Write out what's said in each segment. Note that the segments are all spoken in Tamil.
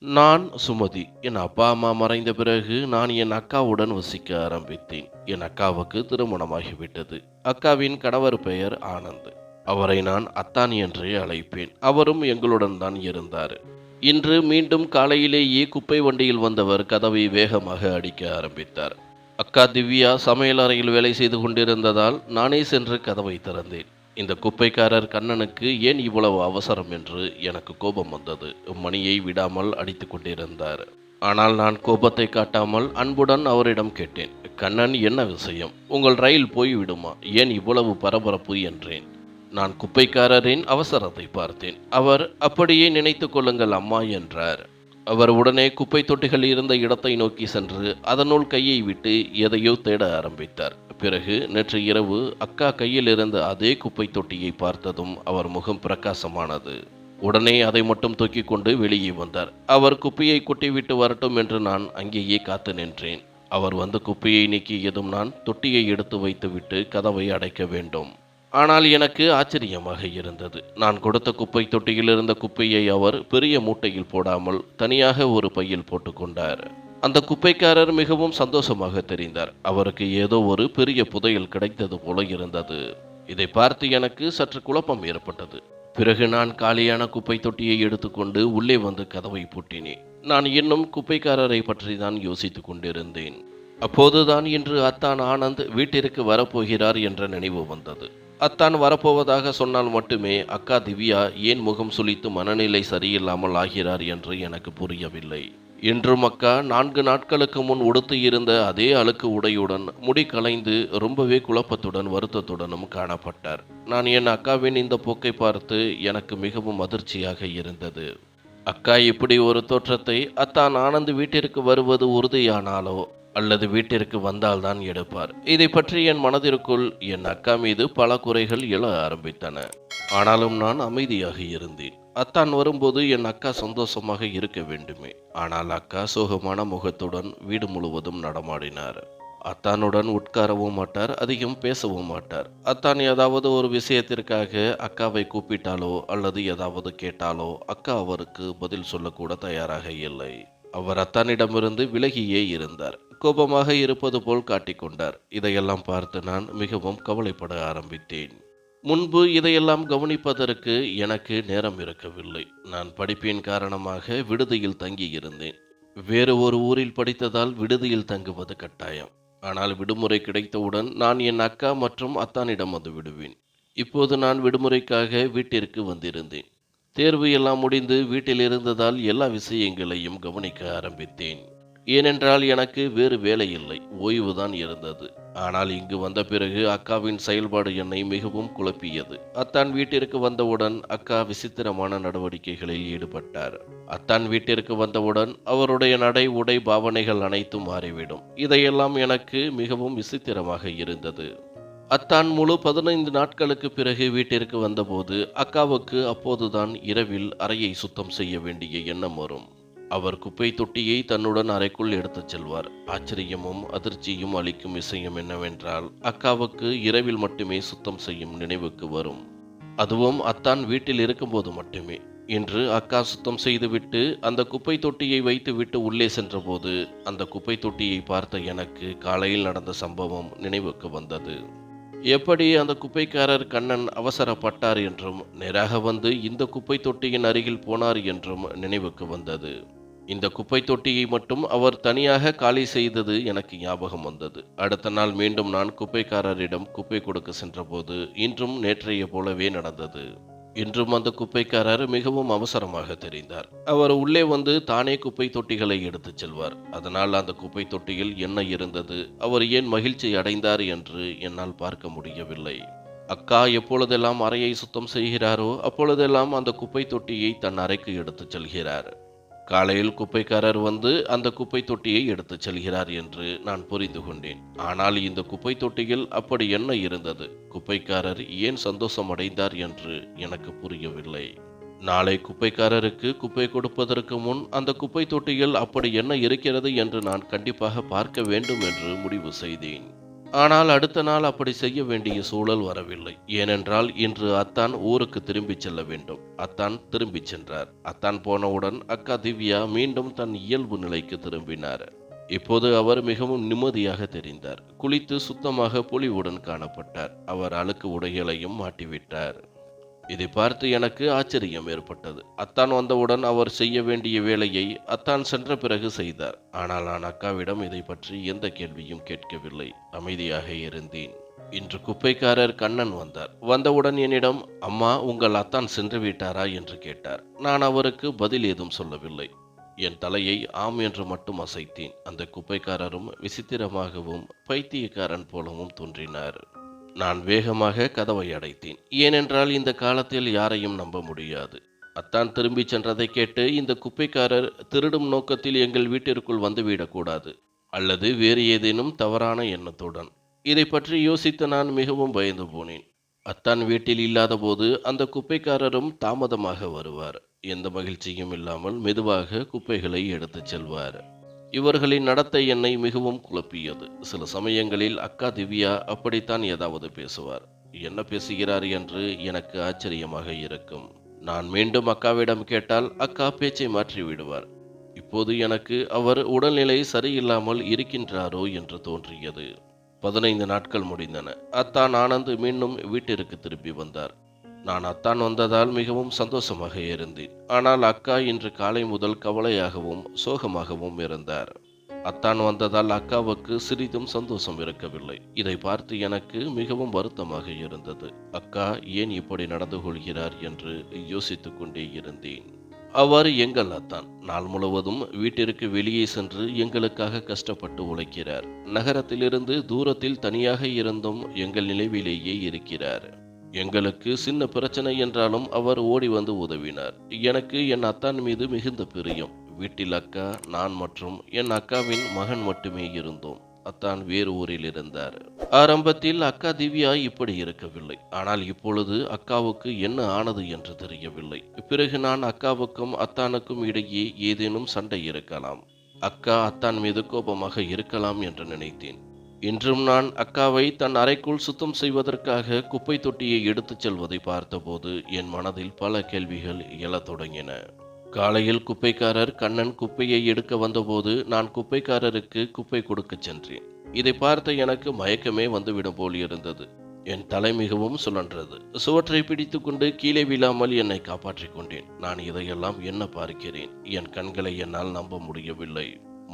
நான் சுமதி. என் அப்பா, அம்மா மறைந்த பிறகு நான் என் அக்காவுடன் வசிக்க ஆரம்பித்தேன். என் அக்காவுக்கு திருமணமாகிவிட்டது. அக்காவின் கணவர் பெயர் ஆனந்த். அவரை நான் அத்தான் என்றே அழைப்பேன். அவரும் எங்களுடன் தான் இருந்தார். இன்று மீண்டும் காலையிலேயே குப்பை வண்டியில் வந்தவர் கதவை வேகமாக அடிக்க ஆரம்பித்தார். அக்கா திவ்யா சமையல் அறையில் வேலை செய்து கொண்டிருந்ததால் நானே சென்று கதவை திறந்தேன். இந்த குப்பைக்காரர் கண்ணனுக்கு ஏன் இவ்வளவு அவசரம் என்று எனக்கு கோபம் வந்தது. மணியை விடாமல் அடித்து கொண்டிருந்தார். ஆனால் நான் கோபத்தை காட்டாமல் அன்புடன் அவரிடம் கேட்டேன். கண்ணன், என்ன விஷயம்? உங்கள் ரயில் போய்விடுமா? ஏன் இவ்வளவு பரபரப்பு என்றேன். நான் குப்பைக்காரரின் அவசரத்தை பார்த்தேன். அவர் அப்படியே நினைத்து கொள்ளுங்கள் அம்மா என்றார். அவர் உடனே குப்பை தொட்டிகள் இருந்த இடத்தை நோக்கி சென்று அதனுள் கையை விட்டு எதையோ தேட ஆரம்பித்தார். பிறகு நேற்று இரவு அக்கா கையில் இருந்த அதே குப்பை தொட்டியை பார்த்ததும் அவர் முகம் பிரகாசமானது. உடனே அதை மட்டும் தூக்கி கொண்டு வெளியே வந்தார். அவர் குப்பையை கொட்டிவிட்டு வரட்டும் என்று நான் அங்கேயே காத்து நின்றேன். அவர் வந்து குப்பையை நீக்கியதும் நான் தொட்டியை எடுத்து வைத்துவிட்டு கதவை அடைக்க வேண்டும். ஆனால் எனக்கு ஆச்சரியமாக இருந்தது. நான் கொடுத்த குப்பை தொட்டியில் இருந்த குப்பையை அவர் பெரிய மூட்டையில் போடாமல் தனியாக ஒரு பையில் போட்டுக்கொண்டார். அந்த குப்பைக்காரர் மிகவும் சந்தோஷமாக தெரிந்தார். அவருக்கு ஏதோ ஒரு பெரிய புதையல் கிடைத்தது போல இருந்தது. இதை பார்த்து எனக்கு சற்று குழப்பம் ஏற்பட்டது. பிறகு நான் காலியான குப்பை தொட்டியை எடுத்துக்கொண்டு உள்ளே வந்து கதவை பூட்டினேன். நான் இன்னும் குப்பைக்காரரை பற்றி தான் யோசித்துக் கொண்டிருந்தேன். அப்போதுதான் இன்று அத்தான் ஆனந்த் வீட்டிற்கு வரப்போகிறார் என்ற நினைவு வந்தது. அத்தான் வரப்போவதாக சொன்னால் மட்டுமே அக்கா திவ்யா ஏன் முகம் சுளித்து மனநிலை சரியில்லாமல் ஆகிறார் என்று எனக்கு புரியவில்லை. இன்றும் அக்கா 4 நாட்களுக்கு முன் உடுத்து இருந்த அதே அழுக்கு உடையுடன் முடி கலைந்து ரொம்பவே குழப்பத்துடன் வருத்தத்துடனும் காணப்பட்டார். நான் என் அக்காவின் இந்த போக்கை பார்த்து எனக்கு மிகவும் அதிர்ச்சியாக இருந்தது. அக்கா இப்படி ஒரு தோற்றத்தை அத்தான் ஆனந்த் வீட்டிற்கு வருவது உறுதியானாலோ அல்லது வீட்டிற்கு வந்தால்தான் எடுப்பார். இதை பற்றி என் மனதிற்குள் என் அக்கா மீது பல குறைகள் எழ ஆரம்பித்தன. ஆனாலும் நான் அமைதியாக இருந்தேன். அத்தான் வரும்போது என் அக்கா சந்தோஷமாக இருக்க வேண்டுமே. ஆனால் அக்கா சோகமான முகத்துடன் வீடு முழுவதும் நடமாடினார். அத்தானுடன் உட்காரவும் மாட்டார், அதிகம் பேசவும் மாட்டார். அத்தான் ஏதாவது ஒரு விஷயத்திற்காக அக்காவை கூப்பிட்டாலோ அல்லது ஏதாவது கேட்டாலோ அக்கா அவருக்கு பதில் சொல்லக்கூட தயாராக இல்லை. அவர் அத்தானிடமிருந்து விலகியே இருந்தார். கோபமாக இருப்பது போல் காட்டிக்கொண்டார். இதையெல்லாம் பார்த்து நான் மிகவும் கவலைப்பட ஆரம்பித்தேன். முன்பு இதையெல்லாம் கவனிப்பதற்கு எனக்கு நேரம் இருக்கவில்லை. நான் படிப்பின் காரணமாக விடுதியில் தங்கியிருந்தேன். வேறு ஒரு ஊரில் படித்ததால் விடுதியில் தங்குவது கட்டாயம். ஆனால் விடுமுறை கிடைத்தவுடன் நான் என் அக்கா மற்றும் அத்தானிடம் வந்து விடுவேன். இப்போது நான் விடுமுறைக்காக வீட்டிற்கு வந்திருந்தேன். தேர்வு எல்லாம் முடிந்து வீட்டில் இருந்ததால் எல்லா விஷயங்களையும் கவனிக்க ஆரம்பித்தேன். ஏனென்றால் எனக்கு வேறு வேலை இல்லை, ஓய்வுதான் இருந்தது. ஆனால் இங்கு வந்த பிறகு அக்காவின் செயல்பாடு என்னை மிகவும் குழப்பியது. அத்தான் வீட்டிற்கு வந்தவுடன் அக்கா விசித்திரமான நடவடிக்கைகளில் ஈடுபட்டார். அத்தான் வீட்டிற்கு வந்தவுடன் அவருடைய நடை, உடை, பாவனைகள் அனைத்தும் மாறிவிடும். இதையெல்லாம் எனக்கு மிகவும் விசித்திரமாக இருந்தது. அத்தான் முழு 15 நாட்களுக்கு பிறகு வீட்டிற்கு வந்தபோது அக்காவுக்கு அப்போதுதான் இரவில் அறையை சுத்தம் செய்ய வேண்டிய எண்ணம் வரும். அவர் குப்பை தொட்டியை தன்னுடன் அறைக்குள் எடுத்துச் செல்வார். ஆச்சரியமும் அதிர்ச்சியும் அளிக்கும் விஷயம் என்னவென்றால் அக்காவுக்கு இரவில் மட்டுமே சுத்தம் செய்யும் நினைவுக்கு வரும். அதுவும் அத்தான் வீட்டில் இருக்கும்போது மட்டுமே. இன்று அக்கா சுத்தம் செய்துவிட்டு அந்த குப்பை தொட்டியை வைத்துவிட்டு உள்ளே சென்றபோது அந்த குப்பை தொட்டியை பார்த்த எனக்கு காலையில் நடந்த சம்பவம் நினைவுக்கு வந்தது. எப்படி அந்த குப்பைக்காரர் கண்ணன் அவசரப்பட்டார் என்றும் நேராக வந்து இந்த குப்பை தொட்டியின் அருகில் போனார் என்றும் நினைவுக்கு வந்தது. இந்த குப்பை தொட்டியை மட்டும் அவர் தனியாக காலி செய்தது எனக்கு ஞாபகம் வந்தது. அடுத்த நாள் மீண்டும் நான் குப்பைக்காரரிடம் குப்பை கொடுக்க சென்றபோது இன்றும் நேற்றைய போலவே நடந்தது. இன்றும் அந்த குப்பைக்காரர் மிகவும் அவசரமாக தெரிந்தார். அவர் உள்ளே வந்து தானே குப்பை தொட்டிகளை எடுத்துச் செல்வார். அதனால் அந்த குப்பை தொட்டியில் என்ன இருந்தது, அவர் ஏன் மகிழ்ச்சி அடைந்தார் என்று என்னால் பார்க்க முடியவில்லை. அக்கா எப்பொழுதெல்லாம் அறையை சுத்தம் செய்கிறாரோ அப்பொழுதெல்லாம் அந்த குப்பை தொட்டியை தன் அறைக்கு எடுத்துச் செல்கிறார். காலையில் குப்பைக்காரர் வந்து அந்த குப்பை தொட்டியை எடுத்துச் செல்கிறார் என்று நான் புரிந்து கொண்டேன். ஆனால் இந்த குப்பை தொட்டியில் அப்படி என்ன இருந்தது, குப்பைக்காரர் ஏன் சந்தோஷம் அடைந்தார் என்று எனக்கு புரியவில்லை. நாளை குப்பைக்காரருக்கு குப்பை கொடுப்பதற்கு முன் அந்த குப்பை தொட்டியில் அப்படி என்ன இருக்கிறது என்று நான் கண்டிப்பாக பார்க்க வேண்டும் என்று முடிவு செய்தேன். ஆனால் அடுத்த நாள் அப்படி செய்ய வேண்டிய சூழல் வரவில்லை. ஏனென்றால் இன்று அத்தான் ஊருக்கு திரும்பிச் செல்ல வேண்டும். அத்தான் திரும்பிச் சென்றார். அத்தான் போனவுடன் அக்கா திவ்யா மீண்டும் தன் இயல்பு நிலைக்கு திரும்பினார். இப்போது அவர் மிகவும் நிம்மதியாக தெரிந்தார். குளித்து சுத்தமாக பொலிவுடன் காணப்பட்டார். அவர் அழுக்கு உடைகளையும் மாட்டிவிட்டார். இதை பார்த்து எனக்கு ஆச்சரியம் ஏற்பட்டது. அத்தான் வந்தவுடன் அவர் செய்ய வேண்டிய வேலையை அத்தான் சென்ற பிறகு செய்தார். ஆனால் நான் அக்காவிடம் இதை பற்றி எந்த கேள்வியும் கேட்கவில்லை. அமைதியாக இருந்தேன். இன்று குப்பைக்காரர் கண்ணன் வந்தார். வந்தவுடன் என்னிடம், அம்மா, உங்கள் அத்தான் சென்று விட்டாரா என்று கேட்டார். நான் அவருக்கு பதில் ஏதும் சொல்லவில்லை. என் தலையை ஆம் என்று மட்டும் அசைத்தேன். அந்த குப்பைக்காரரும் விசித்திரமாகவும் பைத்தியக்காரன் போலவும் தோன்றினார். நான் வேகமாக கதவை அடைத்தேன். ஏனென்றால் இந்த காலத்தில் யாரையும் நம்ப முடியாது. அத்தான் திரும்பிச் சென்றதை கேட்டு இந்த குப்பைக்காரர் திருடும் நோக்கத்தில் எங்கள் வீட்டிற்குள் வந்துவிடக்கூடாது, அல்லது வேறு ஏதேனும் தவறான எண்ணத்துடன். இதை பற்றி யோசித்து நான் மிகவும் பயந்து போனேன். அத்தான் வீட்டில் இல்லாத போது அந்த குப்பைக்காரரும் தாமதமாக வருவார். எந்த மகிழ்ச்சியும் இல்லாமல் மெதுவாக குப்பைகளை எடுத்துச் செல்வார். இவர்களின் நடத்தை என்னை மிகவும் குழப்பியது. சில சமயங்களில் அக்கா திவ்யா அப்படித்தான் ஏதாவது பேசுவார். என்ன பேசுகிறார் என்று எனக்கு ஆச்சரியமாக இருக்கும். நான் மீண்டும் அக்காவிடம் கேட்டால் அக்கா பேச்சை மாற்றி விடுவார். இப்போது எனக்கு அவர் உடல்நிலை சரியில்லாமல் இருக்கின்றாரோ என்று தோன்றியது. 15 நாட்கள் முடிந்தன. அத்தான் ஆனந்த் மீண்டும் வீட்டிற்கு திரும்பி வந்தார். நான் அத்தான் வந்ததால் மிகவும் சந்தோஷமாக இருந்தேன். ஆனால் அக்கா இன்று காலை முதல் கவலையாகவும் சோகமாகவும் இருந்தார். அத்தான் வந்ததால் அக்காவுக்கு சிறிதும் சந்தோஷம் இருக்கவில்லை. இதை பார்த்து எனக்கு மிகவும் வருத்தமாக இருந்தது. அக்கா ஏன் இப்படி நடந்து கொள்கிறார் என்று யோசித்துக் கொண்டே இருந்தேன். அவர் எங்கள் அத்தான். நாள் முழுவதும் வீட்டிற்கு வெளியே சென்று எங்களுக்காக கஷ்டப்பட்டு உழைக்கிறார். நகரத்திலிருந்து தூரத்தில் தனியாக இருந்தும் எங்கள் நினைவிலேயே இருக்கிறார். எங்களுக்கு சின்ன பிரச்சனை என்றாலும் அவர் ஓடி வந்து உதவினார். எனக்கு என் அத்தான் மீது மிகுந்த பிரியம். வீட்டில் அக்கா, நான் மற்றும் என் அக்காவின் மகன் மட்டுமே இருந்தோம். அத்தான் வேறு ஊரில் இருந்தார். ஆரம்பத்தில் அக்கா திவ்யா இப்படி இருக்கவில்லை. ஆனால் இப்பொழுது அக்காவுக்கு என்ன ஆனது என்று தெரியவில்லை. பிறகு நான் அக்காவுக்கும் அத்தானுக்கும் இடையே ஏதேனும் சண்டை இருக்கலாம். அக்கா அத்தான் மீது கோபமாக இருக்கலாம் என்று நினைத்தேன். இன்றும் நான் அக்காவை தன் அறைக்குள் சுத்தம் செய்வதற்காக குப்பை தொட்டியை எடுத்துச் செல்வதை பார்த்தபோது என் மனதில் பல கேள்விகள் எழத் தொடங்கின. காலையில் குப்பைக்காரர் கண்ணன் குப்பையை எடுக்க வந்தபோது நான் குப்பைக்காரருக்கு குப்பை கொடுக்கச் சென்றேன். இதை பார்த்த எனக்கு மயக்கமே வந்துவிடும் போல் இருந்தது. என் தலை மிகவும் சுழன்றது. சுவற்றை பிடித்துக்கொண்டு கீழே விழாமல் என்னை காப்பாற்றிக் கொண்டேன். நான் இதையெல்லாம் என்ன பார்க்கிறேன்? என் கண்களை என்னால் நம்ப முடியவில்லை.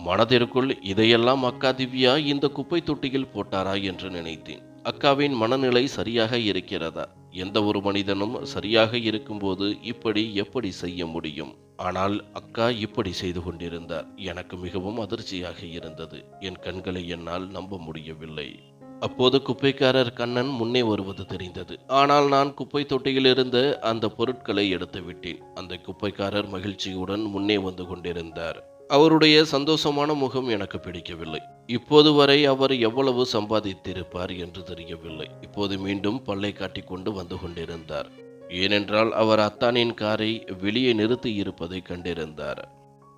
மனதிற்குள் இதையெல்லாம் அக்கா திவ்யா இந்த குப்பை தொட்டியில் போட்டாரா என்று நினைத்தேன். அக்காவின் மனநிலை சரியாக இருக்கிறதா? எந்த ஒரு மனிதனும் சரியாக இருக்கும்போது இப்படி எப்படி செய்ய முடியும்? ஆனால் அக்கா இப்படி செய்து கொண்டிருந்தார். எனக்கு மிகவும் அதிர்ச்சியாக இருந்தது. என் கண்களை என்னால் நம்ப முடியவில்லை. அப்போது குப்பைக்காரர் கண்ணன் முன்னே வருவது தெரிந்தது. ஆனால் நான் குப்பை தொட்டியில் இருந்த அந்த பொருட்களை எடுத்து விட்டேன். அந்த குப்பைக்காரர் மகிழ்ச்சியுடன் முன்னே வந்து கொண்டிருந்தார். அவருடைய சந்தோஷமான முகம் எனக்கு பிடிக்கவில்லை. இப்போது வரை அவர் எவ்வளவு சம்பாதித்திருப்பார் என்று தெரியவில்லை. இப்போது மீண்டும் பல்லை காட்டிக்கொண்டு வந்து கொண்டிருந்தார். ஏனென்றால் அவர் அத்தானின் காரை வெளியே நிறுத்தி இருப்பதை கண்டிருந்தார்.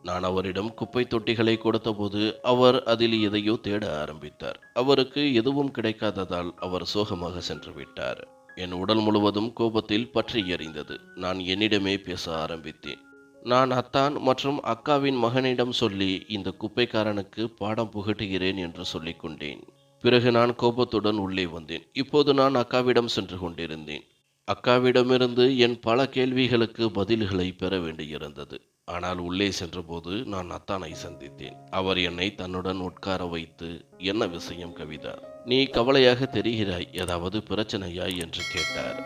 நான் அவரிடம் குப்பை தொட்டிகளை கொடுத்தபோது அவர் அதில் எதையோ தேட ஆரம்பித்தார். அவருக்கு எதுவும் கிடைக்காததால் அவர் சோகமாக சென்று விட்டார். என் உடல் முழுவதும் கோபத்தில் பற்றி எறிந்தது. நான் என்னிடமே பேச ஆரம்பித்தேன். நான் அத்தான் மற்றும் அக்காவின் மகனிடம் சொல்லி இந்த குப்பைக்காரனுக்கு பாடம் புகட்டுகிறேன் என்று சொல்லிக் கொண்டேன். பிறகு நான் கோபத்துடன் உள்ளே வந்தேன். இப்போது நான் அக்காவிடம் சென்று கொண்டிருந்தேன். அக்காவிடமிருந்து என் பல கேள்விகளுக்கு பதில்களை பெற வேண்டியிருந்தது. ஆனால் உள்ளே சென்றபோது நான் அத்தானை சந்தித்தேன். அவர் என்னை தன்னுடன் உட்கார வைத்து, என்ன விஷயம் கவிதா, நீ கவலையாக தெரிகிறாய், ஏதாவது பிரச்சனையா என்று கேட்டார்.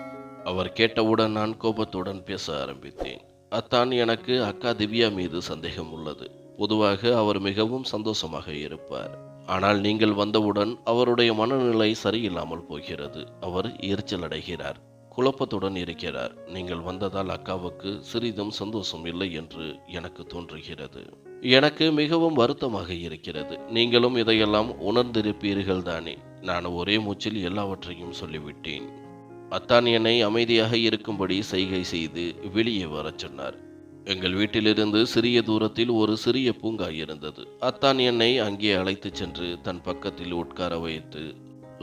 அவர் கேட்டவுடன் நான் கோபத்துடன் பேச ஆரம்பித்தேன். அத்தான், எனக்கு அக்கா திவ்யா மீது சந்தேகம் உள்ளது. பொதுவாக அவர் மிகவும் சந்தோஷமாக இருப்பார். ஆனால் நீங்கள் வந்தவுடன் அவருடைய மனநிலை சரியில்லாமல் போகிறது. அவர் எரிச்சல் அடைகிறார், குழப்பத்துடன் இருக்கிறார். நீங்கள் வந்ததால் அக்காவுக்கு சிறிதும் சந்தோஷம் இல்லை என்று எனக்கு தோன்றுகிறது. எனக்கு மிகவும் வருத்தமாக இருக்கிறது. நீங்களும் இதையெல்லாம் உணர்ந்திருப்பீர்கள் தானே? நான் ஒரே மூச்சில் எல்லாவற்றையும் சொல்லிவிட்டேன். அத்தான் என்னை அமைதியாக இருக்கும்படி செய்கை செய்து வெளியே வரச் சொன்னார். எங்கள் வீட்டிலிருந்து சிறிய தூரத்தில் ஒரு சிறிய பூங்கா இருந்தது. அத்தான் என்னை அங்கே அழைத்துச் சென்று தன் பக்கத்தில் உட்கார வைத்து,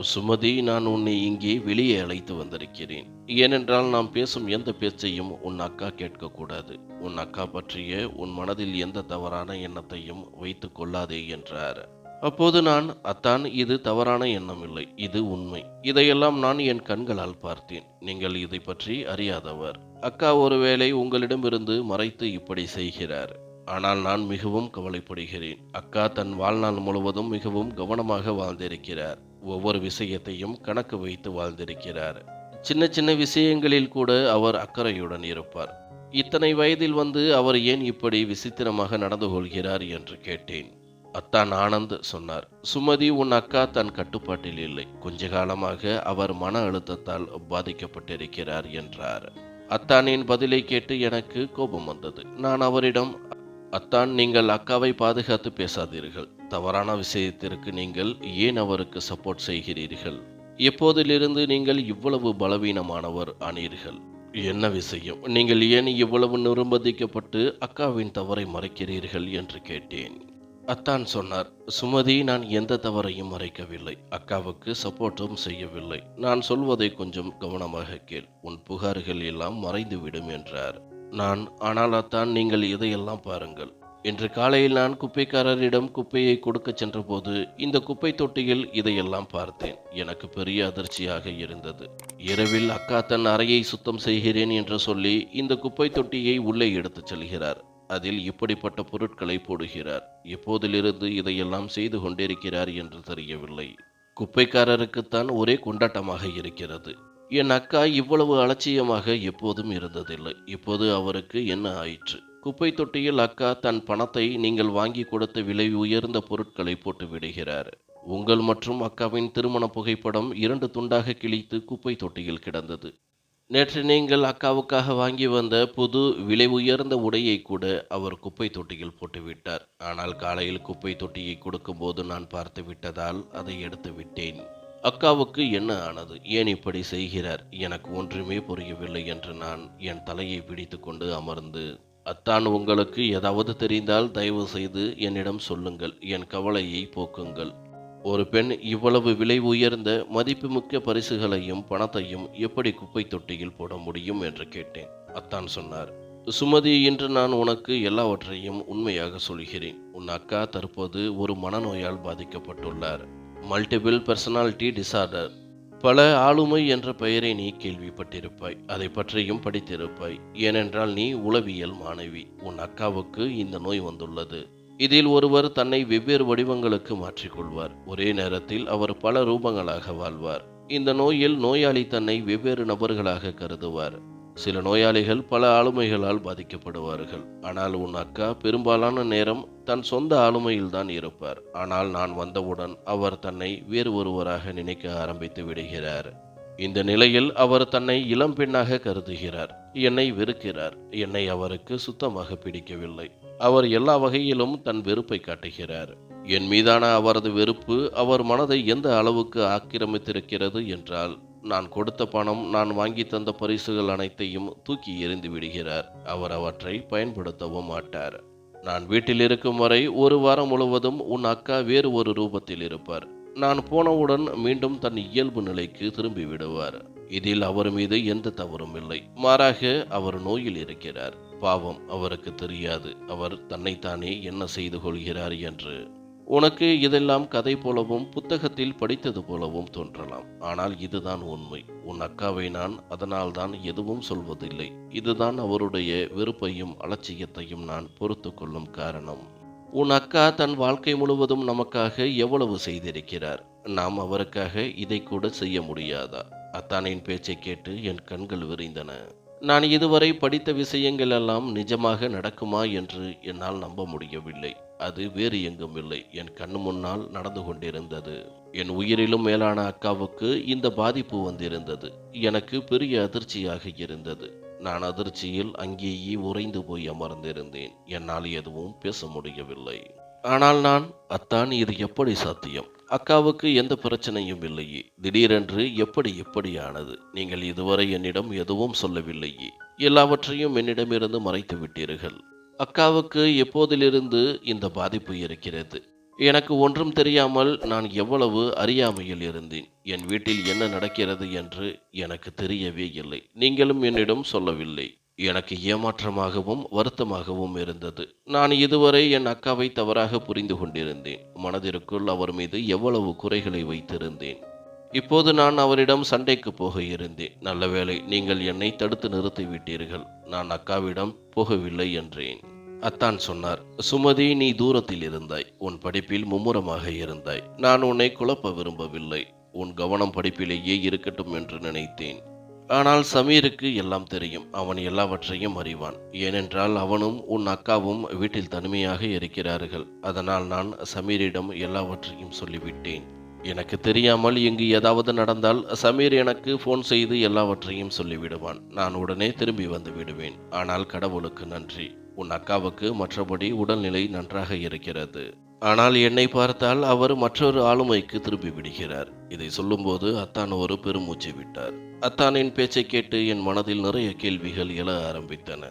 சுமதி, நான் உன்னை இங்கே வெளியே அழைத்து வந்திருக்கிறேன். ஏனென்றால் நாம் பேசும் எந்த பேச்சையும் உன் அக்கா கேட்கக்கூடாது. உன் அக்கா பற்றிய உன் மனதில் எந்த தவறான எண்ணத்தையும் வைத்துக் கொள்ளாதே என்றார். அப்போது நான், அத்தான், இது தவறான எண்ணம் இல்லை, இது உண்மை. இதையெல்லாம் நான் என் கண்களால் பார்த்தேன். நீங்கள் இதை பற்றி அறியாதவர். அக்கா ஒருவேளை உங்களிடமிருந்து மறைத்து இப்படி செய்கிறார். ஆனால் நான் மிகவும் கவலைப்படுகிறேன். அக்கா தன் வாழ்நாள் முழுவதும் மிகவும் கவனமாக வாழ்ந்திருக்கிறார். ஒவ்வொரு விஷயத்தையும் கணக்கு வைத்து வாழ்ந்திருக்கிறார். சின்ன சின்ன விஷயங்களில் கூட அவர் அக்கறையுடன் இருப்பார். இத்தனை வயதில் வந்து அவர் ஏன் இப்படி விசித்திரமாக நடந்து கொள்கிறார் என்று கேட்டேன். அத்தான் ஆனந்த் சொன்னார், சுமதி, உன் அக்கா தன் கட்டுப்பாட்டில் இல்லை. கொஞ்ச காலமாக அவர் மன அழுத்தத்தால் பாதிக்கப்பட்டிருக்கிறார் என்றார். அத்தானின் பதிலை கேட்டு எனக்கு கோபம் வந்தது. நான் அவரிடம், அத்தான், நீங்கள் அக்காவை பாதுகாத்து பேசாதீர்கள். தவறான விஷயத்திற்கு நீங்கள் ஏன் அவருக்கு சப்போர்ட் செய்கிறீர்கள்? எப்போதிலிருந்து நீங்கள் இவ்வளவு பலவீனமானவர் ஆனீர்கள்? என்ன விஷயம்? நீங்கள் ஏன் இவ்வளவு நிர்பந்திக்கப்பட்டு அக்காவின் தவறை மறைக்கிறீர்கள் என்று கேட்டேன். அத்தான் சொன்னார், சுமதி, நான் எந்த தவறையும் மறைக்கவில்லை. அக்காவுக்கு சப்போர்ட்டும் செய்யவில்லை. நான் சொல்வதை கொஞ்சம் கவனமாக கேள். உன் புகார்கள் எல்லாம் மறைந்துவிடும் என்றார். நான், ஆனால் அத்தான், நீங்கள் இதையெல்லாம் பாருங்கள். இன்று காலையில் நான் குப்பைக்காரரிடம் குப்பையை கொடுக்க சென்றபோது இந்த குப்பை தொட்டியில் இதையெல்லாம் பார்த்தேன். எனக்கு பெரிய அதிர்ச்சியாக இருந்தது. இரவில் அக்கா தன் அறையை சுத்தம் செய்கிறேன் என்று சொல்லி இந்த குப்பை தொட்டியை உள்ளே எடுத்துச் செல்கிறார். அதில் இப்படிப்பட்ட பொருட்களை போடுகிறார். எப்போதிலிருந்து இதையெல்லாம் செய்து கொண்டிருக்கிறார் என்று தெரியவில்லை. குப்பைக்காரருக்குத்தான் ஒரே கொண்டாட்டமாக இருக்கிறது. என் அக்கா இவ்வளவு அலட்சியமாக எப்போதும் இருந்ததில்லை. இப்போது அவருக்கு என்ன ஆயிற்று? குப்பை தொட்டியில் அக்கா தன் பணத்தை நீங்கள் வாங்கி கொடுத்த விலை உயர்ந்த பொருட்களை போட்டு விடுகிறார். உங்கள் மற்றும் அக்காவின் திருமண புகைப்படம் 2 துண்டாக கிழித்து குப்பை தொட்டியில் கிடந்தது. நேற்று நீங்கள் அக்காவுக்காக வாங்கி வந்த புது விலை உயர்ந்த உடையை கூட அவர் குப்பை தொட்டியில் போட்டுவிட்டார். ஆனால் காலையில் குப்பை தொட்டியை கொடுக்கும்போது நான் பார்த்து விட்டதால் அதை எடுத்து விட்டேன். அக்காவுக்கு என்ன ஆனது? ஏன் இப்படி செய்கிறார்? எனக்கு ஒன்றுமே புரியவில்லை என்று நான் என் தலையை பிடித்து கொண்டு அமர்ந்து, அத்தான், உங்களுக்கு ஏதாவது தெரிந்தால் தயவு செய்து என்னிடம் சொல்லுங்கள். என் கவலையை போக்குங்கள். ஒரு பெண் இவ்வளவு விலை உயர்ந்த மதிப்புமிக்க பரிசுகளையும் பணத்தையும் எப்படி குப்பை தொட்டியில் போட முடியும் என்று கேட்டேன். அத்தான் சொன்னார், சுமதி, இன்று நான் உனக்கு எல்லாவற்றையும் உண்மையாக சொல்கிறேன். உன் அக்கா தற்போது ஒரு மனநோயால் பாதிக்கப்பட்டுள்ளார். Multiple personality disorder. பல ஆளுமை என்ற பெயரை நீ கேள்விப்பட்டிருப்பாய். அதை பற்றியும் படித்திருப்பாய். ஏனென்றால் நீ உளவியல் மாணவி. உன் அக்காவுக்கு இந்த நோய் வந்துள்ளது. இதில் ஒருவர் தன்னை வெவ்வேறு வடிவங்களுக்கு மாற்றிக்கொள்வார். ஒரே நேரத்தில் அவர் பல ரூபங்களாக வாழ்வார். இந்த நோயில் நோயாளி தன்னை வெவ்வேறு நபர்களாக கருதுவார். சில நோயாளிகள் பல ஆளுமைகளால் பாதிக்கப்படுவார்கள். ஆனால் உன் அக்கா பெரும்பாலான நேரம் தன் சொந்த ஆளுமையில்தான் இருப்பார். ஆனால் நான் வந்தவுடன் அவர் தன்னை வேறு ஒருவராக நினைக்க ஆரம்பித்து விடுகிறார். இந்த நிலையில் அவர் தன்னை இளம் பெண்ணாக கருதுகிறார். என்னை வெறுக்கிறார். என்னை அவருக்கு சுத்தமாக பிடிக்கவில்லை. அவர் எல்லா வகையிலும் தன் வெறுப்பை காட்டுகிறார். என் மீதான அவரது வெறுப்பு அவர் மனதை எந்த அளவுக்கு ஆக்கிரமித்திருக்கிறது என்றால், நான் கொடுத்த பணம், நான் வாங்கி தந்த பரிசுகள் அனைத்தையும் தூக்கி எறிந்து விடுகிறார். அவர் அவற்றை பயன்படுத்தவும் மாட்டார். நான் வீட்டில் இருக்கும் வரை ஒரு வாரம் முழுவதும் உன் அக்கா வேறு ஒரு ரூபத்தில் இருப்பார். நான் போனவுடன் மீண்டும் தன் இயல்பு நிலைக்கு திரும்பி விடுவார். இதில் அவர் மீது எந்த தவறும் இல்லை. மாறாக அவர் நோயில் இருக்கிறார். பாவம், அவருக்கு தெரியாது அவர் தன்னைத்தானே என்ன செய்து கொள்கிறார் என்று. உனக்கு இதெல்லாம் கதை போலவும் புத்தகத்தில் படித்தது போலவும் தோன்றலாம். ஆனால் இதுதான் உண்மை. உன் அக்காவை நான் அதனால்தான் எதுவும் சொல்வதில்லை. இதுதான் அவருடைய வெறுப்பையும் அலட்சியத்தையும் நான் பொறுத்து கொள்ளும் காரணம். உன் அக்கா தன் வாழ்க்கை முழுவதும் நமக்காக எவ்வளவு செய்திருக்கிறார். நாம் அவருக்காக இதை கூட செய்ய முடியாதா? அத்தானின் பேச்சை கேட்டு என் கண்கள் விரிந்தன. நான் இதுவரை படித்த விஷயங்கள் எல்லாம் நிஜமாக நடக்குமா என்று என்னால் நம்ப முடியவில்லை. அது வேறு எங்கும் இல்லை, என் கண்ணு முன்னால் நடந்து கொண்டிருந்தது. என் உயிரிலும் மேலான அக்காவுக்கு இந்த பாதிப்பு வந்திருந்தது. எனக்கு பெரிய அதிர்ச்சியாக இருந்தது. நான் அதிர்ச்சியில் அங்கேயே உறைந்து போய் அமர்ந்திருந்தேன். என்னால் எதுவும் பேச முடியவில்லை. ஆனால் நான், அத்தான், இது எப்படி சாத்தியம்? அக்காவுக்கு எந்த பிரச்சனையும் இல்லையே. திடீரென்று எப்படி ஆனது? நீங்கள் இதுவரை என்னிடம் எதுவும் சொல்லவில்லையே. எல்லாவற்றையும் என்னிடமிருந்து மறைத்து விட்டீர்கள். அக்காவுக்கு எப்போதிலிருந்து இந்த பாதிப்பு இருக்கிறது? எனக்கு ஒன்றும் தெரியாமல் நான் எவ்வளவு அறியாமையில் இருந்தேன். என் வீட்டில் என்ன நடக்கிறது என்று எனக்கு தெரியவே இல்லை. நீங்களும் என்னிடம் சொல்லவில்லை. எனக்கு ஏமாற்றமாகவும் வருத்தமாகவும் இருந்தது. நான் இதுவரை என் அக்காவை தவறாக புரிந்து கொண்டிருந்தேன். மனதிற்குள் அவர் மீது எவ்வளவு குறைகளை வைத்திருந்தேன். இப்போது நான் அவரிடம் சண்டைக்கு போக இருந்தேன். நல்ல வேளை நீங்கள் என்னை தடுத்து நிறுத்திவிட்டீர்கள். நான் அக்காவிடம் போகவில்லை என்றேன். அத்தான் சொன்னார், சுமதி, நீ தூரத்தில் இருந்தாய். உன் படிப்பில் மும்முரமாக இருந்தாய். நான் உன்னை குழப்ப விரும்பவில்லை. உன் கவனம் படிப்பிலேயே இருக்கட்டும் என்று நினைத்தேன். ஆனால் சமீருக்கு எல்லாம் தெரியும். அவன் எல்லாவற்றையும் அறிவான். ஏனென்றால் அவனும் உன் அக்காவும் வீட்டில் தனிமையாக இருக்கிறார்கள். அதனால் நான் சமீரிடம் எல்லாவற்றையும் சொல்லிவிட்டேன். எனக்கு தெரியாமல் இங்கு ஏதாவது நடந்தால் சமீர் எனக்கு ஃபோன் செய்து எல்லாவற்றையும் சொல்லிவிடுவான். நான் உடனே திரும்பி வந்து விடுவேன். ஆனால் கடவுளுக்கு நன்றி, உன் அக்காவுக்கு மற்றபடி உடல்நிலை நன்றாக இருக்கிறது. ஆனால் என்னை பார்த்தால் அவர் மற்றொரு ஆளுமைக்கு திரும்பி விடுகிறார். இதை சொல்லும்போது அத்தான் ஒரு பெருமூச்சு விட்டார். அத்தானின் பேச்சை கேட்டு என் மனதில் நிறைய கேள்விகள் எழ ஆரம்பித்தன.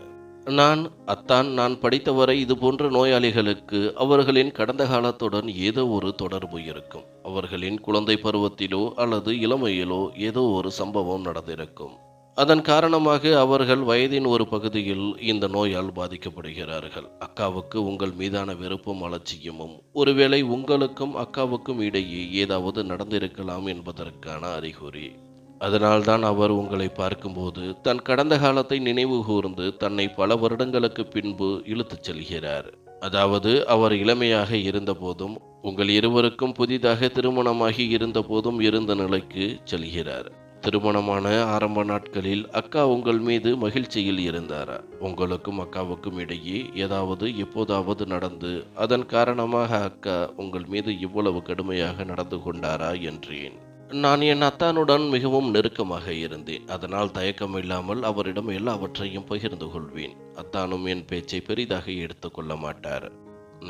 நான் படித்தவரை இதுபோன்ற நோயாளிகளுக்கு அவர்களின் கடந்த காலத்துடன் ஏதோ ஒரு தொடர்பு இருக்கும். அவர்களின் குழந்தை பருவத்திலோ அல்லது இளமையிலோ ஏதோ ஒரு சம்பவம் நடந்திருக்கும். அதன் காரணமாக அவர்கள் வயதின் ஒரு பகுதியில் இந்த நோயால் பாதிக்கப்படுகிறார்கள். அக்காவுக்கு உங்கள் மீதான வெறுப்பும் அலட்சியமும் ஒருவேளை உங்களுக்கும் அக்காவுக்கும் இடையே ஏதாவது நடந்திருக்கலாம் என்பதற்கான அறிகுறி. அதனால்தான் அவர் உங்களை பார்க்கும்போது தன் கடந்த காலத்தை நினைவு கூர்ந்து தன்னை பல வருடங்களுக்கு பின்பு இழுத்துச் செல்கிறார். அதாவது அவர் இளமையாக இருந்தபோதும் உங்கள் இருவருக்கும் புதிதாக திருமணமாகி இருந்தபோதும் இருந்த நிலைக்கு செல்கிறார். திருமணமான ஆரம்ப நாட்களில் அக்கா உங்கள் மீது மகிழ்ச்சியில் இருந்தாரா? உங்களுக்கும் அக்காவுக்கும் இடையே ஏதாவது எப்போதாவது நடந்து அதன் காரணமாக அக்கா உங்கள் மீது இவ்வளவு கடுமையாக நடந்து கொண்டாரா என்றேன். நான் என் அத்தானுடன் மிகவும் நெருக்கமாக இருந்தேன். அதனால் தயக்கமில்லாமல் அவரிடம் எல்லாவற்றையும் பகிர்ந்து கொள்வேன். அத்தானும் என் பேச்சை பெரிதாக எடுத்துக்கொள்ள மாட்டார்.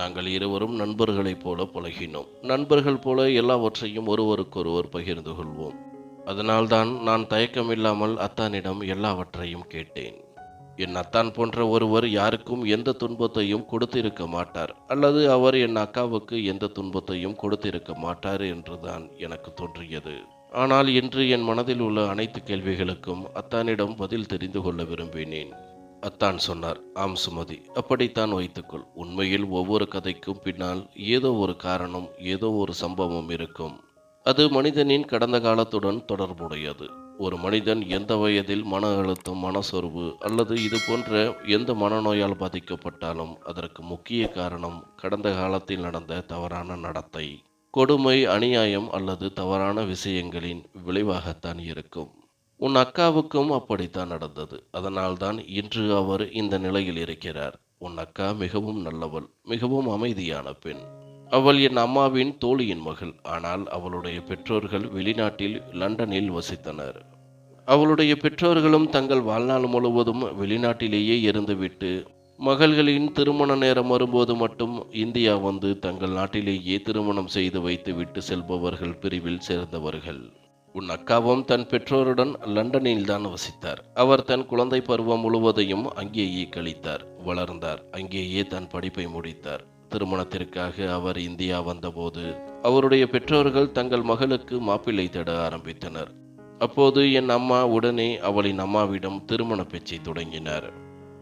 நாங்கள் இருவரும் நண்பர்களைப் போல பழகினோம். நண்பர்கள் போல எல்லாவற்றையும் ஒருவருக்கொருவர் பகிர்ந்து கொள்வோம். அதனால்தான் நான் தயக்கமில்லாமல் அத்தானிடம் எல்லாவற்றையும் கேட்டேன். என் அத்தான் போன்ற ஒருவர் யாருக்கும் எந்த துன்பத்தையும் கொடுத்திருக்க மாட்டார், அல்லது அவர் என் அக்காவுக்கு எந்த துன்பத்தையும் கொடுத்திருக்க மாட்டார் என்றுதான் எனக்கு தோன்றியது. ஆனால் இன்று என் மனதில் உள்ள அனைத்து கேள்விகளுக்கும் அத்தானிடம் பதில் தெரிந்து கொள்ள விரும்பினேன். அத்தான் சொன்னார், ஆம் சுமதி, அப்படித்தான் வைத்துக்கொள். உண்மையில் ஒவ்வொரு கதைக்கும் பின்னால் ஏதோ ஒரு காரணம், ஏதோ ஒரு சம்பவம் இருக்கும். அது மனிதனின் கடந்த காலத்துடன் தொடர்புடையது. ஒரு மனிதன் எந்த வயதில் மன அழுத்தம், மனசோர்வு அல்லது இது போன்ற எந்த மனநோயால் பாதிக்கப்பட்டாலும் அதற்கு முக்கிய காரணம் கடந்த காலத்தில் நடந்த தவறான நடத்தை, கொடுமை, அநியாயம் அல்லது தவறான விஷயங்களின் விளைவாகத்தான் இருக்கும். உன் அக்காவுக்கும் அப்படித்தான் நடந்தது. அதனால்தான் இன்று அவர் இந்த நிலையில் இருக்கிறார். உன் அக்கா மிகவும் நல்லவள், மிகவும் அமைதியான பெண். அவள் என் அம்மாவின் தோழியின் மகள். ஆனால் அவளுடைய பெற்றோர்கள் வெளிநாட்டில் லண்டனில் வசித்தனர். அவளுடைய பெற்றோர்களும் தங்கள் வாழ்நாள் முழுவதும் வெளிநாட்டிலேயே இருந்துவிட்டு மகள்களின் திருமண நேரம் வரும்போது மட்டும் இந்தியா வந்து தங்கள் நாட்டிலேயே திருமணம் செய்து வைத்து விட்டு செல்பவர்கள் பிரிவில் சேர்ந்தவர்கள். உன் அக்காவும் தன் பெற்றோருடன் லண்டனில் தான் வசித்தார். அவர் தன் குழந்தை பருவம் முழுவதையும் அங்கேயே கழித்தார், வளர்ந்தார், அங்கேயே தன் படிப்பை முடித்தார். திருமணத்திற்காக அவர் இந்தியா வந்தபோது அவருடைய பெற்றோர்கள் தங்கள் மகளுக்கு மாப்பிள்ளை தேட ஆரம்பித்தனர். அப்போது என் அம்மா உடனே அவளின் அம்மாவிடம் திருமண பேச்சை தொடங்கினார்.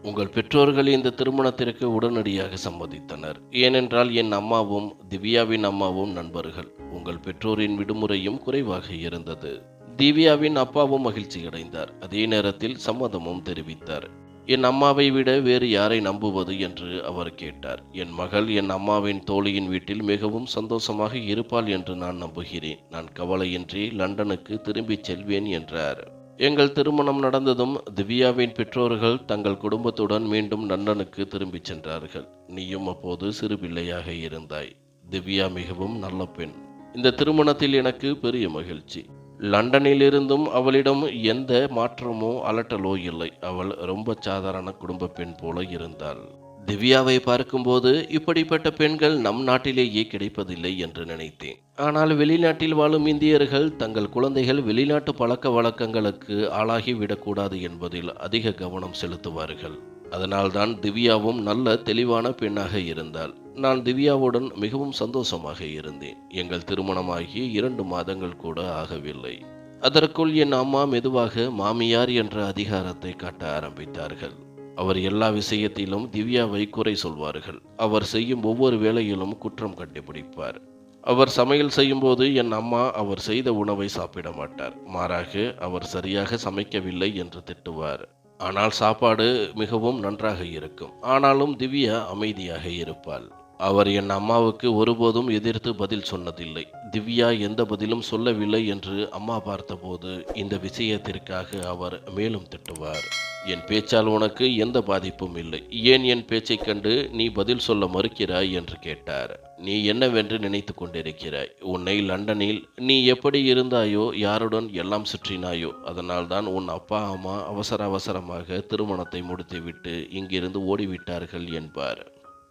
உங்கள் பெற்றோர்கள் இந்த திருமணத்திற்கு உடனடியாக சம்மதித்தனர். ஏனென்றால் என் அம்மாவும் திவ்யாவின் அம்மாவும் நண்பர்கள். உங்கள் பெற்றோரின் விடுமுறையும் குறைவாக இருந்தது. திவ்யாவின் அப்பாவும் மகிழ்ச்சி அடைந்தார். அதே நேரத்தில் சம்மதமும் தெரிவித்தார். என் அம்மாவை விட வேறு யாரை நம்புவது என்று அவர் கேட்டார். என் மகள் என் அம்மாவின் தோழியின் வீட்டில் மிகவும் சந்தோஷமாக இருப்பாள் என்று நான் நம்புகிறேன். நான் கவலையின்றி லண்டனுக்கு திரும்பிச் செல்வேன் என்றார். எங்கள் திருமணம் நடந்ததும் திவ்யாவின் பெற்றோர்கள் தங்கள் குடும்பத்துடன் மீண்டும் லண்டனுக்கு திரும்பிச் சென்றார்கள். நீயும் அப்போது சிறு பிள்ளையாக இருந்தாய். திவ்யா மிகவும் நல்ல பெண். இந்த திருமணத்தில் எனக்கு பெரிய மகிழ்ச்சி. லண்டனில் இருந்தும் அவளிடம் எந்த மாற்றமோ அலட்டலோ இல்லை. அவள் ரொம்ப சாதாரண குடும்ப பெண் போல இருந்தாள். திவ்யாவை பார்க்கும்போது இப்படிப்பட்ட பெண்கள் நம் நாட்டிலேயே கிடைப்பதில்லை என்று நினைத்தேன். ஆனால் வெளிநாட்டில் வாழும் இந்தியர்கள் தங்கள் குழந்தைகள் வெளிநாட்டு பழக்க வழக்கங்களுக்கு ஆளாகி விடக்கூடாது என்பதில் அதிக கவனம் செலுத்துவார்கள். அதனால்தான் திவ்யாவும் நல்ல தெளிவான பெண்ணாக இருந்தாள். நான் திவ்யாவுடன் மிகவும் சந்தோஷமாக இருந்தேன். எங்கள் திருமணமாகி 2 மாதங்கள் கூட ஆகவில்லை. அதற்குள் என் அம்மா மெதுவாக மாமியார் என்ற அதிகாரத்தை காட்ட ஆரம்பித்தார்கள். அவர் எல்லா விஷயத்திலும் திவ்யாவை குறை சொல்வார்கள். அவர் செய்யும் ஒவ்வொரு வேலையிலும் குற்றம் கண்டுபிடிப்பார். அவர் சமையல் செய்யும்போது என் அம்மா அவர் செய்த உணவை சாப்பிட மாட்டார். மாறாக அவர் சரியாக சமைக்கவில்லை என்று திட்டுவார். ஆனால் சாப்பாடு மிகவும் நன்றாக இருக்கும். ஆனாலும் திவ்யா அமைதியாக இருப்பாள். அவர் என் அம்மாவுக்கு ஒருபோதும் எதிர்த்து பதில் சொன்னதில்லை. திவ்யா எந்த பதிலும் சொல்லவில்லை என்று அம்மா பார்த்தபோது இந்த விஷயத்திற்காக அவர் மேலும் திட்டுவார். என் பேச்சால் உனக்கு எந்த பாதிப்பும் இல்லை. ஏன் என் பேச்சைக் கண்டு நீ பதில் சொல்ல மறுக்கிறாய் என்று கேட்டார். நீ என்னவென்று நினைத்து கொண்டிருக்கிறாய்? உன்னை லண்டனில் நீ எப்படி இருந்தாயோ, யாருடன் எல்லாம் சுற்றினாயோ, அதனால்தான் உன் அப்பா அம்மா அவசரமாக திருமணத்தை முடித்துவிட்டு இங்கிருந்து ஓடிவிட்டார்கள் என்பார்.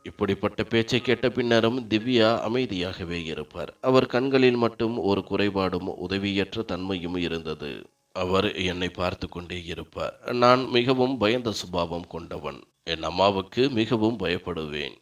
இப்படிப்பட்ட பேச்சை கேட்ட பின்னரும் திவ்யா அமைதியாகவே இருப்பார். அவர் கண்களில் மட்டும் ஒரு குறைபாடும் உதவியற்ற தன்மையும் இருந்தது. அவர் என்னை பார்த்து கொண்டே இருப்பார். நான் மிகவும் பயந்த சுபாவம் கொண்டவன். என் அம்மாவுக்கு மிகவும் பயப்படுவேன்.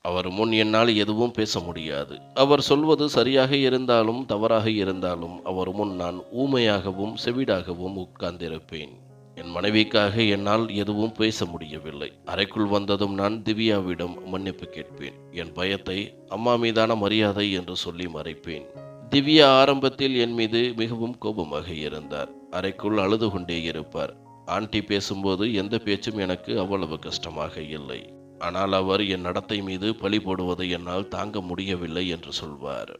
அவர் முன் என்னால் எதுவும் பேச முடியாது. அவர் சொல்வது சரியாக இருந்தாலும் தவறாக இருந்தாலும் அவர் முன் நான் ஊமையாகவும் செவிடாகவும் உட்கார்ந்திருப்பேன். என் மனைவிக்காக என்னால் எதுவும் பேச முடியவில்லை. அறைக்குள் வந்ததும் நான் திவ்யாவிடம் மன்னிப்பு கேட்பேன். என் பயத்தை அம்மா மீதான மரியாதை என்று சொல்லி மறைப்பேன். திவ்யா ஆரம்பத்தில் என் மீது மிகவும் கோபமாக இருந்தார். அறைக்குள் அழுது கொண்டே இருப்பார். ஆண்டி பேசும்போது எந்த பேச்சும் எனக்கு அவ்வளவு கஷ்டமாக இல்லை. ஆனால் அவர் என் நடத்தை மீது பழி போடுவதை என்னால் தாங்க முடியவில்லை என்று சொல்வார்.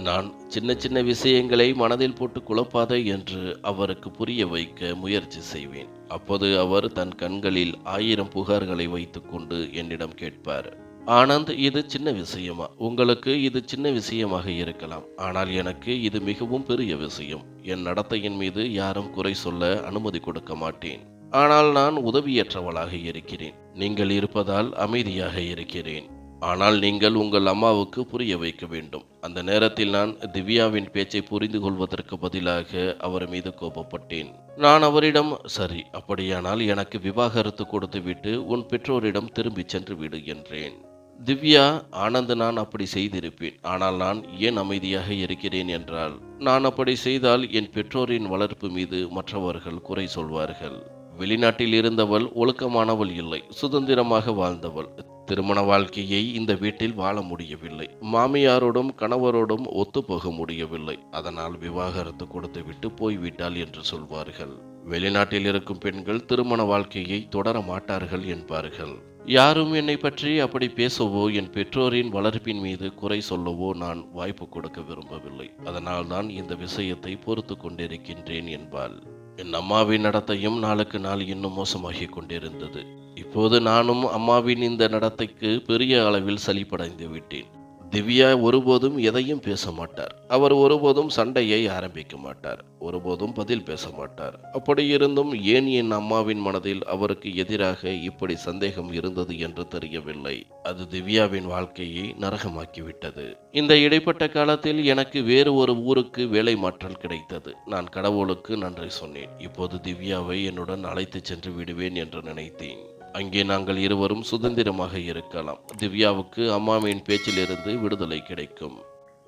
நான் சின்ன சின்ன விஷயங்களை மனதில் போட்டு குழப்பாதே என்று அவருக்கு புரிய வைக்க முயற்சி செய்வேன். அப்போது அவர் தன் கண்களில் 1000 புகார்களை வைத்துக்கொண்டு என்னிடம் கேட்பார். ஆனந்த், இது சின்ன விஷயமா? உங்களுக்கு இது சின்ன விஷயமாக இருக்கலாம். ஆனால் எனக்கு இது மிகவும் பெரிய விஷயம். என் நடத்தையின் மீது யாரும் குறை சொல்ல அனுமதி கொடுக்க மாட்டேன். ஆனால் நான் உதவியற்றவளாக இருக்கிறேன். நீங்கள் இருப்பதால் அமைதியாக இருக்கிறேன். ஆனால் நீங்கள் உங்கள் அம்மாவுக்கு புரிய வைக்க வேண்டும். அந்த நேரத்தில் நான் திவ்யாவின் பேச்சை புரிந்து கொள்வதற்கு பதிலாக அவர் மீது கோபப்பட்டேன். நான் அவரிடம், சரி, அப்படியானால் எனக்கு விவாகரத்து கொடுத்துவிட்டு உன் பெற்றோரிடம் திரும்பிச் சென்று விடு என்றேன். திவ்யா, ஆனந்த், நான் அப்படி செய்திருப்பேன். ஆனால் நான் ஏன் அமைதியாக இருக்கிறேன் என்றால், நான் அப்படி செய்தால் என் பெற்றோரின் வளர்ப்பு மீது மற்றவர்கள் குறை சொல்வார்கள். வெளிநாட்டில் இருந்தவள் ஒழுக்கமானவள் இல்லை, சுதந்திரமாக வாழ்ந்தவள். திருமண வாழ்க்கையை இந்த வீட்டில் வாழ முடியவில்லை. மாமியாரோடும் கணவரோடும் ஒத்துப்போக முடியவில்லை. அதனால் விவாகரத்து கொடுத்துவிட்டு போய்விட்டாள் என்று சொல்வார்கள். வெளிநாட்டில் இருக்கும் பெண்கள் திருமண வாழ்க்கையை தொடர மாட்டார்கள் என்பார்கள். யாரும் என்னை பற்றி அப்படி பேசவோ என் பெற்றோரின் வளர்ப்பின் மீது குறை சொல்லவோ நான் வாய்ப்பு கொடுக்க விரும்பவில்லை. அதனால் தான் இந்த விஷயத்தை பொறுத்து கொண்டிருக்கின்றேன் என்பாள். என் அம்மாவின் நடத்தையும் நாளுக்கு நாள் இன்னும் மோசமாகிக் கொண்டிருந்தது. இப்போது நானும் அம்மாவின் இந்த நடத்தைக்கு பெரிய அளவில் சலிப்படைந்து விட்டேன். திவ்யா ஒருபோதும் எதையும் பேச மாட்டார். அவர் ஒருபோதும் சண்டையை ஆரம்பிக்க மாட்டார். ஒருபோதும் பதில் பேச மாட்டார். அப்படி இருந்தும் ஏன் என் அம்மாவின் மனதில் அவருக்கு எதிராக இப்படி சந்தேகம் இருந்தது என்று தெரியவில்லை. அது திவ்யாவின் வாழ்க்கையை நரகமாக்கிவிட்டது. இந்த இடைப்பட்ட காலத்தில் எனக்கு வேறு ஒரு ஊருக்கு வேலை மாற்றல் கிடைத்தது. நான் கடவுளுக்கு நன்றி சொன்னேன். இப்போது திவ்யாவை என்னுடன் அழைத்து சென்று விடுவேன் என்று நினைத்தேன். அங்கே நாங்கள் இருவரும் சுதந்திரமாக இருக்கலாம். திவ்யாவுக்கு அம்மாவின் பேச்சிலிருந்து விடுதலை கிடைக்கும்.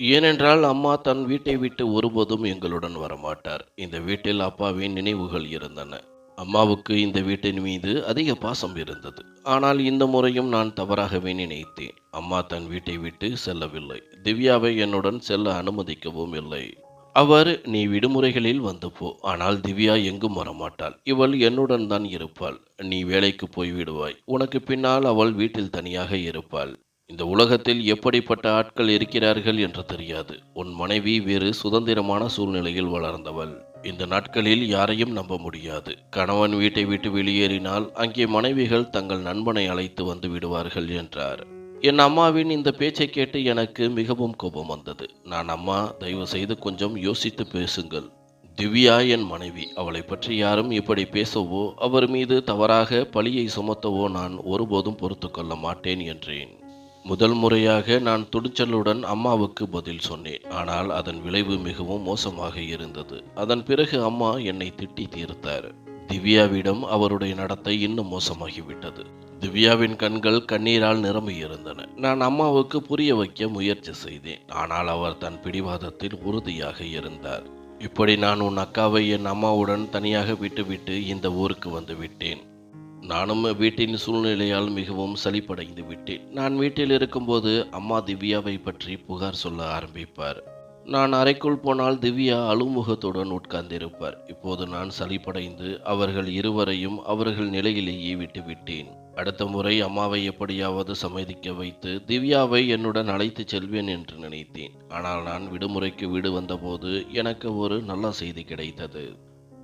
ஏனென்றால் அம்மா தன் வீட்டை விட்டு ஒருபோதும் எங்களுடன் வரமாட்டார். இந்த வீட்டில் அப்பாவின் நினைவுகள் இருந்தன. அம்மாவுக்கு இந்த வீட்டின் மீது அதிக பாசம் இருந்தது. ஆனால் இந்த முறையும் நான் தவறாகவே நினைத்தேன். அம்மா தன் வீட்டை விட்டு செல்லவில்லை. திவ்யாவை என்னுடன் செல்ல அனுமதிக்கவும் இல்லை. அவர், நீ விடுமுறைகளில் வந்து போ, ஆனால் திவ்யா எங்கும் வரமாட்டாள். இவள் என்னுடன் தான் இருப்பாள். நீ வேலைக்கு போய் விடுவாய். உனக்கு பின்னால் அவள் வீட்டில் தனியாக இருப்பாள். இந்த உலகத்தில் எப்படிப்பட்ட ஆட்கள் இருக்கிறார்கள் என்று தெரியாது. உன் மனைவி வேறு சுதந்திரமான சூழ்நிலையில் வளர்ந்தவள். இந்த நாட்களில் யாரையும் நம்ப முடியாது. கணவன் வீட்டை விட்டு வெளியேறினால் அங்கே மனைவிகள் தங்கள் நண்பனை அழைத்து வந்து விடுவார்கள் என்றார். என் அம்மாவின் இந்த பேச்சை கேட்டு எனக்கு மிகவும் கோபம் வந்தது. நான், அம்மா, தயவு செய்து கொஞ்சம் யோசித்து பேசுங்கள். திவ்யா என் மனைவி. அவளை பற்றி யாரும் இப்படி பேசவோ அவர் மீது தவறாக பழியை சுமத்தவோ நான் ஒருபோதும் பொறுத்து கொள்ள மாட்டேன் என்றேன். முதல் முறையாக நான் துணிச்சலுடன் அம்மாவுக்கு பதில் சொன்னேன். ஆனால் அதன் விளைவு மிகவும் மோசமாக இருந்தது. அதன் பிறகு அம்மா என்னை திட்டி தீர்த்தார். திவ்யாவிடம் அவருடைய நடத்தை இன்னும் மோசமாகிவிட்டது. திவ்யாவின் கண்கள் கண்ணீரால் நிரம்பியிருந்தன. நான் அம்மாவுக்கு புரிய வைக்க முயற்சி செய்தேன். ஆனால் அவர் தன் பிடிவாதத்தில் உறுதியாக இருந்தார். இப்படி நான் உன் அக்காவை என் அம்மாவுடன் தனியாக விட்டுவிட்டு இந்த ஊருக்கு வந்து விட்டேன். நானும் வீட்டின் சூழ்நிலையால் மிகவும் சலிப்படைந்து விட்டேன். நான் வீட்டில் இருக்கும்போது அம்மா திவ்யாவை பற்றி புகார் சொல்ல ஆரம்பிப்பார். நான் அறைக்குள் போனால் திவ்யா அலுமுகத்துடன் உட்கார்ந்திருப்பார். இப்போது நான் சலிப்படைந்து அவர்கள் இருவரையும் அவர்கள் நிலையிலேயே விட்டுவிட்டேன். அடுத்த முறை அம்மாவை எப்படியாவது சம்மதிக்க வைத்து திவ்யாவை என்னுடன் அழைத்துச் செல்வேன் என்று நினைத்தேன். ஆனால் நான் விடுமுறைக்கு வீடு வந்தபோது எனக்கு ஒரு நல்ல செய்தி கிடைத்தது.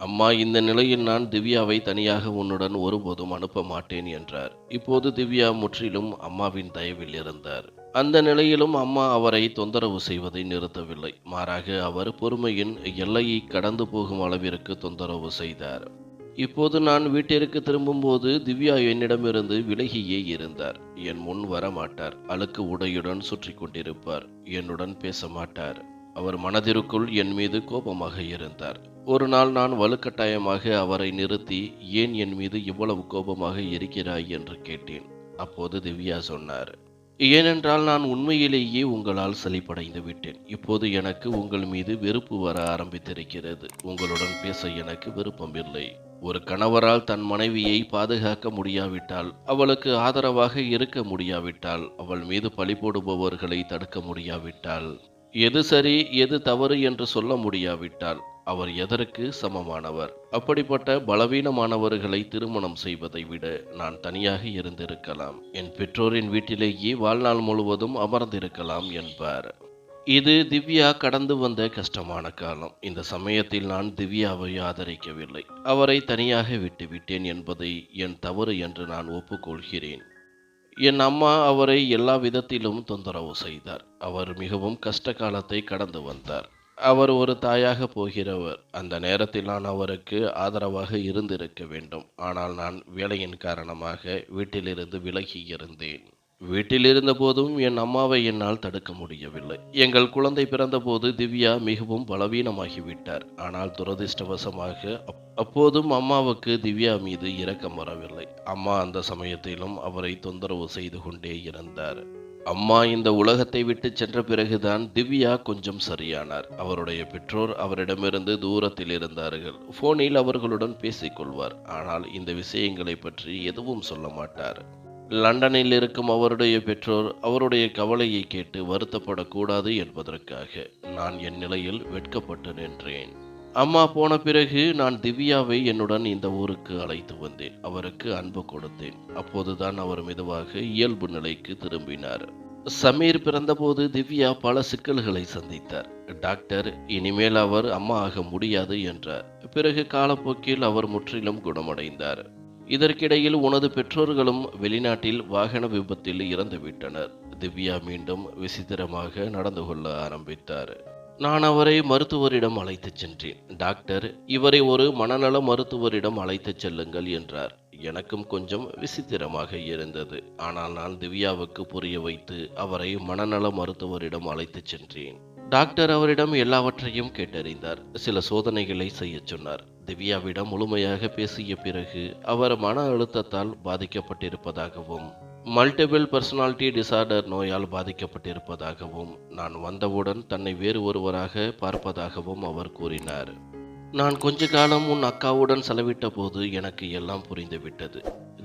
அம்மா, இந்த நிலையில் நான் திவ்யாவை தனியாக உன்னுடன் ஒருபோதும் அனுப்ப மாட்டேன் என்றார். இப்போது திவ்யா முற்றிலும் அம்மாவின் தயவில் இருந்தார். அந்த நிலையிலும் அம்மா அவரை தொந்தரவு செய்வதை நிறுத்தவில்லை. மாறாக அவர் பொறுமையின் எல்லையை கடந்து போகும் அளவிற்கு தொந்தரவு செய்தார். இப்போது நான் வீட்டிற்கு திரும்பும்போது திவ்யா என்னிடமிருந்து விலகியே இருந்தார். என் முன் வரமாட்டார். அழுக்கு உடையுடன் சுற்றி கொண்டிருப்பார். என்னுடன் பேச மாட்டார். அவர் மனதிற்குள் என் மீது கோபமாக இருந்தார். ஒரு நாள் நான் வலுக்கட்டாயமாக அவரை நிறுத்தி, ஏன் என் மீது இவ்வளவு கோபமாக இருக்கிறாய் என்று கேட்டேன். அப்போது திவ்யா சொன்னார், ஏனென்றால் நான் உண்மையிலேயே உங்களால் சலிப்படைந்து விட்டேன். இப்போது எனக்கு உங்கள் மீது வெறுப்பு வர ஆரம்பித்திருக்கிறது. உங்களுடன் பேச எனக்கு விருப்பமில்லை. ஒரு கணவரால் தன் மனைவியை பாதுகாக்க முடியாவிட்டால், அவளுக்கு ஆதரவாக இருக்க முடியாவிட்டால், அவள் மீது பழி போடுபவர்களை தடுக்க முடியாவிட்டால், எது சரி எது தவறு என்று சொல்ல முடியாவிட்டால் அவர் எதற்கு சமமானவர்? அப்படிப்பட்ட பலவீனமானவர்களை திருமணம் செய்வதை விட நான் தனியாக இருந்திருக்கலாம். என் பெற்றோரின் வீட்டிலேயே வாழ்நாள் முழுவதும் அமர்ந்திருக்கலாம் என்பார். இது திவ்யா கடந்து வந்த கஷ்டமான காலம். இந்த சமயத்தில் நான் திவ்யாவை ஆதரிக்கவில்லை. அவரை தனியாக விட்டுவிட்டேன் என்பதை என் தவறு என்று நான் ஒப்புக்கொள்கிறேன். என் அம்மா அவரை எல்லா விதத்திலும் தொந்தரவு செய்தார். அவர் மிகவும் கஷ்ட காலத்தை கடந்து வந்தார். அவர் ஒரு தாயாக போகிறவர். அந்த நேரத்தில் நான் அவருக்கு ஆதரவாக இருந்திருக்க வேண்டும். ஆனால் நான் வேலையின் காரணமாக வீட்டிலிருந்து விலகி இருந்தேன். வீட்டில் இருந்தபோதும் என் அம்மாவை என்னால் தடுக்க முடியவில்லை. எங்கள் குழந்தை பிறந்தபோது திவ்யா மிகவும் பலவீனமாகிவிட்டார். ஆனால் துரதிர்ஷ்டவசமாக அப்போதும் அம்மாவுக்கு திவ்யா மீது இரக்கம் வரவில்லை. அம்மா அந்த சமயத்திலும் அவரை தொந்தரவு செய்து கொண்டே இருந்தார். அம்மா இந்த உலகத்தை விட்டு சென்ற பிறகுதான் திவ்யா கொஞ்சம் சரியானார். அவருடைய பெற்றோர் அவரிடமிருந்து தூரத்தில் இருந்தார்கள். போனில் அவர்களுடன் பேசிக்கொள்வார். ஆனால் இந்த விஷயங்களை பற்றி எதுவும் சொல்ல மாட்டார். லண்டனில் இருக்கும் அவருடைய பெற்றோர் அவருடைய கவலையை கேட்டு வருத்தப்படக்கூடாது என்பதற்காக நான் என் நிலையில் வெட்கப்பட்டு நின்றேன். அம்மா போன பிறகு நான் திவ்யாவை என்னுடன் இந்த ஊருக்கு அழைத்து வந்தேன். அவருக்கு அன்பு கொடுத்தேன். அப்போதுதான் அவர் மெதுவாக இயல்பு நிலைக்கு திரும்பினார். சமீர் பிறந்தபோது திவ்யா பல சிக்கல்களை சந்தித்தார். டாக்டர் இனிமேல் அவர் அம்மா ஆக முடியாது என்றார். பிறகு காலப்போக்கில் அவர் முற்றிலும் குணமடைந்தார். இதற்கிடையில் உனது பெற்றோர்களும் வெளிநாட்டில் வாகன விபத்தில் இறந்துவிட்டனர். திவ்யா மீண்டும் விசித்திரமாக நடந்து கொள்ள ஆரம்பித்தார். நான் அவரை மருத்துவரிடம் அழைத்துச் சென்றேன். டாக்டர், இவரை ஒரு மனநல மருத்துவரிடம் அழைத்துச் செல்லுங்கள் என்றார். எனக்கும் கொஞ்சம் விசித்திரமாக இருந்தது. ஆனால் நான் திவ்யாவுக்கு புரிய வைத்து அவரை மனநல மருத்துவரிடம் அழைத்துச் சென்றேன். டாக்டர் அவரிடம் எல்லாவற்றையும் கேட்டறிந்தார். சில சோதனைகளை செய்யச் சொன்னார். திவ்யாவிடம் முழுமையாக பேசிய பிறகு அவர் மன அழுத்தத்தால் பாதிக்கப்பட்டிருப்பதாகவும், மல்டிபிள் பர்சனாலிட்டி டிசார்டர் நோயால் பாதிக்கப்பட்டிருப்பதாகவும், நான் வந்தவுடன் தன்னை வேறு ஒருவராக பார்ப்பதாகவும் அவர் கூறினார். நான் கொஞ்ச காலம் உன் அக்காவுடன் செலவிட்ட போது எனக்கு எல்லாம் புரிந்துவிட்டது.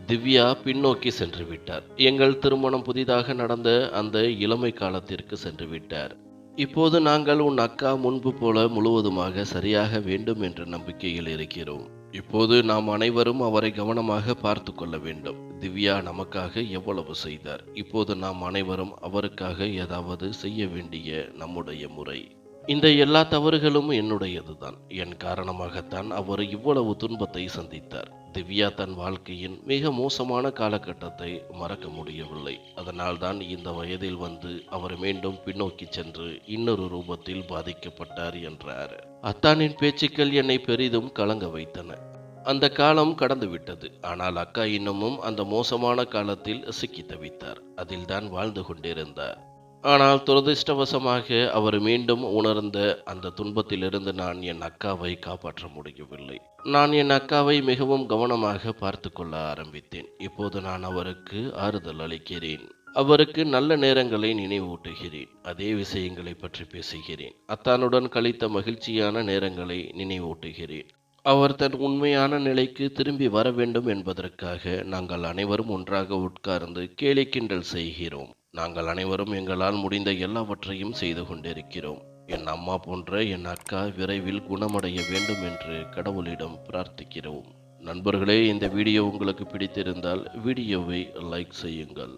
திவ்யா பின்னோக்கி சென்று விட்டார். எங்கள் திருமணம் புதிதாக நடந்த அந்த இளமை காலத்திற்கு சென்று விட்டார். இப்போது நாங்கள் உன் அக்கா முன்பு போல முழுவதுமாக சரியாக வேண்டும் என்ற நம்பிக்கையில் இருக்கிறோம். இப்போது நாம் அனைவரும் அவரை கவனமாக பார்த்து கொள்ள வேண்டும். திவ்யா நமக்காக எவ்வளவு செய்தார். இப்போது நாம் அனைவரும் அவருக்காக ஏதாவது செய்ய வேண்டிய நம்முடைய முறை. இந்த எல்லா தவறுகளும் என்னுடையதுதான். என் காரணமாகத்தான் அவர் இவ்வளவு துன்பத்தை சந்தித்தார். திவ்யா தன் வாழ்க்கையின் மிக மோசமான காலகட்டத்தை மறக்க முடியவில்லை. அதனால்தான் இந்த வயதில் வந்து அவர் மீண்டும் பின்னோக்கி சென்று இன்னொரு ரூபத்தில் பாதிக்கப்பட்டார் என்றார். அத்தானின் பேச்சுக்கள் என்னை பெரிதும் கலங்க வைத்தன. அந்த காலம் கடந்துவிட்டது. ஆனால் அக்கா இன்னமும் அந்த மோசமான காலத்தில் சிக்கி தவித்தார். அதில்தான் வாழ்ந்து கொண்டிருந்தார். ஆனால் துரதிர்ஷ்டவசமாக அவர் மீண்டும் உணர்ந்த அந்த துன்பத்திலிருந்து நான் என் அக்காவை காப்பாற்ற முடியவில்லை. நான் என் அக்காவை மிகவும் கவனமாக பார்த்து கொள்ள ஆரம்பித்தேன். இப்போது நான் அவருக்கு ஆறுதல் அளிக்கிறேன். அவருக்கு நல்ல நேரங்களை நினைவூட்டுகிறேன். அதே விஷயங்களை பற்றி பேசுகிறேன். அத்தானுடன் கழித்த மகிழ்ச்சியான நேரங்களை நினைவூட்டுகிறேன். அவர் தன் உண்மையான நிலைக்கு திரும்பி வர வேண்டும் என்பதற்காக நாங்கள் அனைவரும் ஒன்றாக உட்கார்ந்து கேலி கிண்டல் செய்கிறோம். நாங்கள் அனைவரும் எங்களால் முடிந்த எல்லாவற்றையும் செய்து கொண்டிருக்கிறோம். என் அம்மா போன்ற என் அக்கா விரைவில் குணமடைய வேண்டும் என்று கடவுளிடம் பிரார்த்திக்கிறோம். நண்பர்களே, இந்த வீடியோ உங்களுக்கு பிடித்திருந்தால் வீடியோவை லைக் செய்யுங்கள்.